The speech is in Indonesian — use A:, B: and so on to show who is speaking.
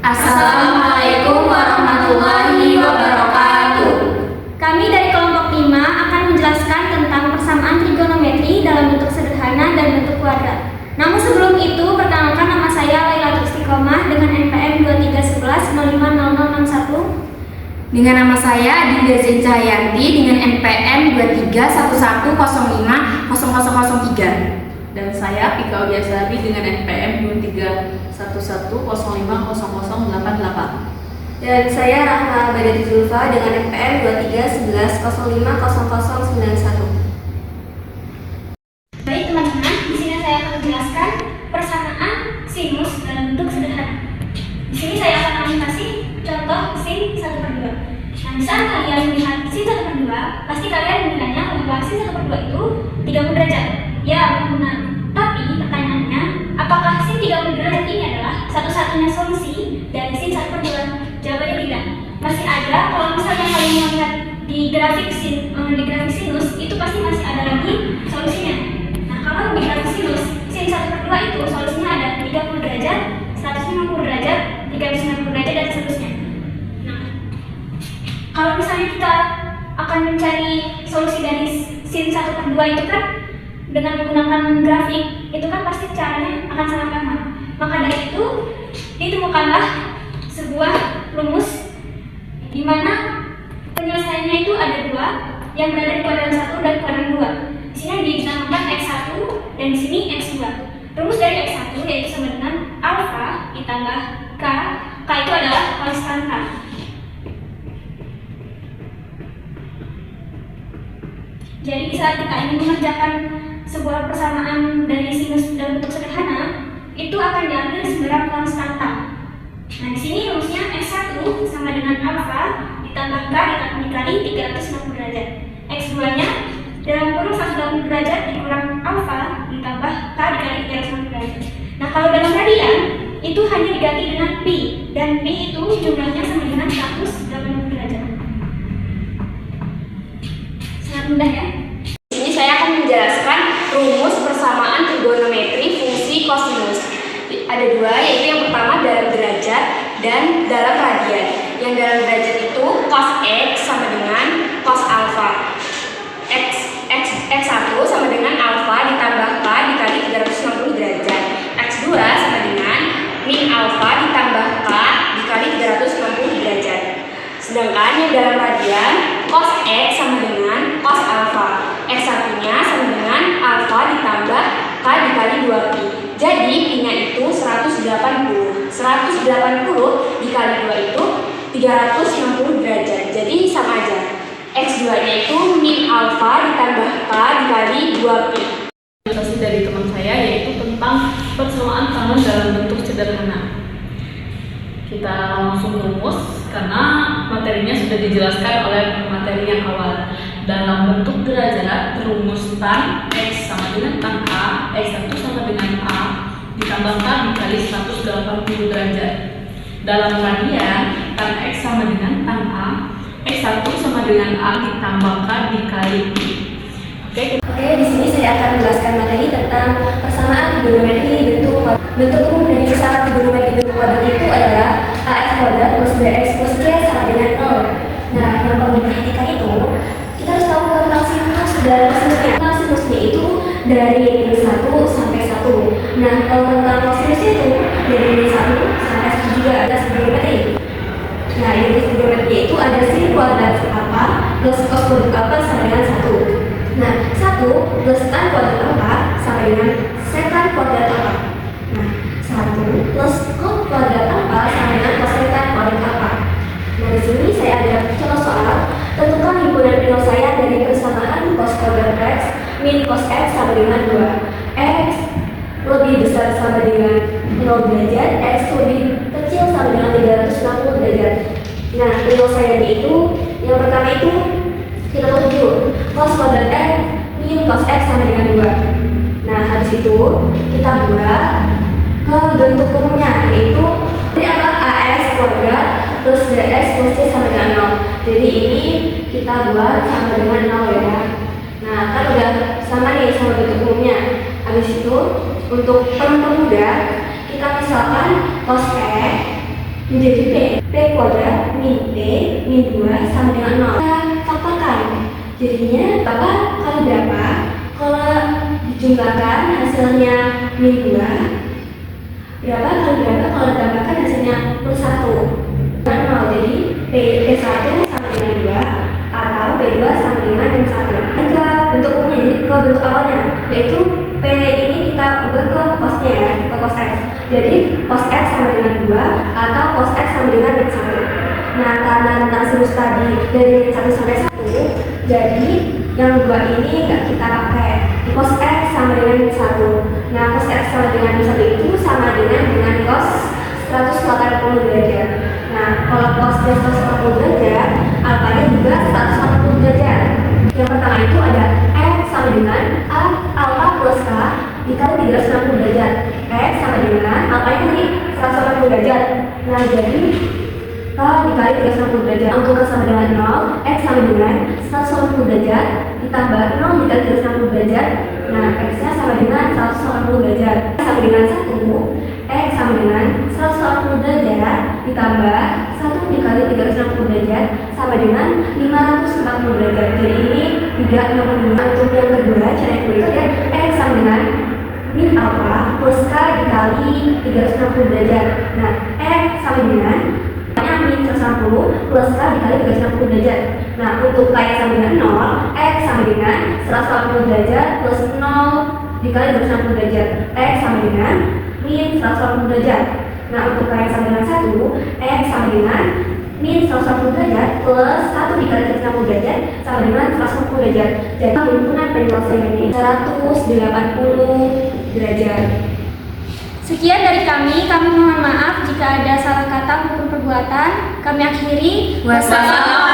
A: Assalamualaikum warahmatullahi wabarakatuh.
B: Kami dari kelompok 5 akan menjelaskan tentang persamaan trigonometri dalam bentuk sederhana dan bentuk kuadrat. Namun sebelum itu, perkenalkan nama saya Lailatul Istiqomah dengan NPM 2311050061.
A: Dengan nama saya Dinda Zain Cahyanti dengan NPM 2311050003.
C: Dan saya Pika Udiasari dengan NPM 2311050088.
D: Dan saya Rahma Badati Zulfa dengan NPM 2311050091.
B: Baik teman-teman, di sini saya akan menjelaskan persamaan sinus dalam bentuk sederhana. Di sini saya akan kasih contoh sin 1/2. Nah, misal kalian melihat sin 1/2, pasti kalian menilainya bahwa sin 1/2 itu 30 derajat. Ya, benar. Tapi pertanyaannya, apakah sin 30 derajat ini adalah satu-satunya solusi dari sin 1/2? Jawabannya tidak. Masih ada, kalau misalnya kalian melihat di grafik sinus, itu pasti masih ada lagi solusinya. Nah, kalau di grafik sinus, sin 1/2 itu solusinya ada 30 derajat, 150 derajat, 390 derajat, dan seterusnya. Nah, kalau misalnya kita akan mencari solusi dari sin 1/2 itu kan dengan menggunakan grafik, itu kan pasti caranya akan sangat lama. Maka dari itu, ditemukanlah sebuah rumus di mana penyelesaiannya itu ada dua, yang berada di kuadran 1 dan kuadran 2. Di sini dinamakan X1 dan di sini X2. Rumus dari X1 yaitu sama dengan alfa ditambah K. K itu adalah konstanta. Jadi saat kita ingin mengerjakan sebuah persamaan dari sinus dalam bentuk sederhana, itu akan diambil sebarang konstanta. Nah, di sini rumusnya X1 sama dengan alfa ditambah K dikali 360 derajat. X2-nya dalam kurung 180 derajat dikurang alfa ditambah K dikali 360 derajat. Nah, kalau dalam radian itu hanya diganti dengan pi, dan pi itu jumlahnya sama dengan 180 derajat. Sangat mudah ya.
A: Di sini saya akan menjelaskan rumus persamaan trigonometri fungsi kosinus. Ada dua, yaitu yang pertama dalam derajat dan dalam radian. Yang dalam derajat itu cos X sama dengan cos alfa. X1 sama dengan alfa ditambah K dikali 360 derajat. X2 sama dengan min alfa ditambah K dikali 360 derajat. Sedangkan yang dalam radian cos X sama dengan cos alfa. X1-nya sama dengan alfa ditambah K dikali 2pi. Jadi pi-nya itu 180. 180 dikali 2 itu 360 derajat. Jadi sama aja. X2-nya itu min alfa ditambah K dikali 2pi.
C: Presentasi dari teman saya yaitu tentang persamaan tangan dalam bentuk sederhana. Kita langsung rumus karena materinya sudah dijelaskan oleh materi yang awal. Dalam bentuk derajat, rumus tan X sama dengan tan A, X1 sama dengan A ditambah K dikali 180 derajat. Dalam radian, tan X sama dengan tan A, X1 sama dengan A ditambah K dikali pi.
D: Oke, di sini saya akan menjelaskan materi tentang persamaan trigonometri bentuk umum dari persamaan trigonometri bentuk kuadrat itu adalah AX kuadrat plus BX plus C sama dengan 0. Nah, yang perlu diperhatikan itu, kita harus tahu tentang sinus dan kosinusnya. Tentang sinusnya itu dari min 1 sampai 1. Nah, kalau tentang kosinusnya itu dari min 1 sampai 1 juga ada trigonometri. Nah, ini trigonometri itu ada sin kuadrat alfa plus cos kuadrat alfa sama dengan 1. Nah, 1 plus tan kuadrat alfa sama dengan sekan kuadrat alfa. Nah, 1 plus cos kuadrat alfa sama dengan kosekan kuadrat alfa. Nah, di sini saya ada contoh soal. Tentukan himpunan nilai saya dari persamaan cos kuadrat X min cos X sama dengan 2. X lebih besar sama dengan 0 derajat, X lebih kecil sama dengan 360 derajat. Nah, nilai saya itu yang pertama itu kita tuju cos kuadrat X min cos X sama dengan 2. Nah, habis itu kita buat ke bentuk umumnya, yaitu ini adalah AX kuadrat plus BX plus C sama dengan 0. Jadi ini kita buat sama dengan 0 ya. Nah, kan udah sama nih sama bentuk umumnya. Habis itu untuk permudah kita misalkan cos X menjadi P. P kuadrat min P min 2 sama dengan 0. Kita faktorkan. Jadinya Bapak kalau berapa? Kalau dijumlahkan hasilnya min 2. Berapa kali berapa kalau ditambahkan hasilnya plus 1? 0. Jadi P1 sama dengan 2 atau P2 sama dengan min 1. Ke bentuk umumnya, jadi ke bentuk awalnya, yaitu P ini kita ubah ke cosnya ya, ke cos X. Jadi cos X sama dengan 2 atau cos X sama dengan min 1. Nah, karena tentang sinus tadi dari min 1 sampai 1, jadi yang 2 ini nggak kita pakai. Cos X sama dengan min 1. Nah, cos X sama dengan min 1 itu sama dengan cos 180 derajat. Nah, kalau cos 180 derajat, alfanya juga 180 derajat. Yang pertama itu ada X sama dengan alfa plus K dikali 360 derajat. X sama dengan alfanya tadi 180 derajat. Nah, jadi K dikali 360 derajat. Untuk K sama dengan 0, X sama dengan 180 derajat ditambah 0 dikali 360 derajat. Nah, X-nya sama dengan 180 derajat. Sama dengan 1, X sama dengan 180 derajat ditambah 1 dikali 360 derajat sama dengan 540 derajat. Jadi ini 360. Untuk yang kedua, cara yang kedua ya, X sama dengan min alfa plus K dikali 360 derajat. Nah, X sama dengan min 180 plus K dikali 360 derajat. Nah, untuk K yang sama dengan 0, X sama dengan 180 derajat plus 0 dikali 360 derajat. X sama dengan min 180 derajat. Nah, untuk K yang sama dengan 1, X sama dengan min 180 derajat plus 1 dikali 360 derajat sama dengan 180 derajat. Jadi himpunan penyelesaian ini 180 derajat.
B: Sekian dari kami mohon maaf jika ada salah kata maupun perbuatan. Kami akhiri.
A: Wassalamualaikum.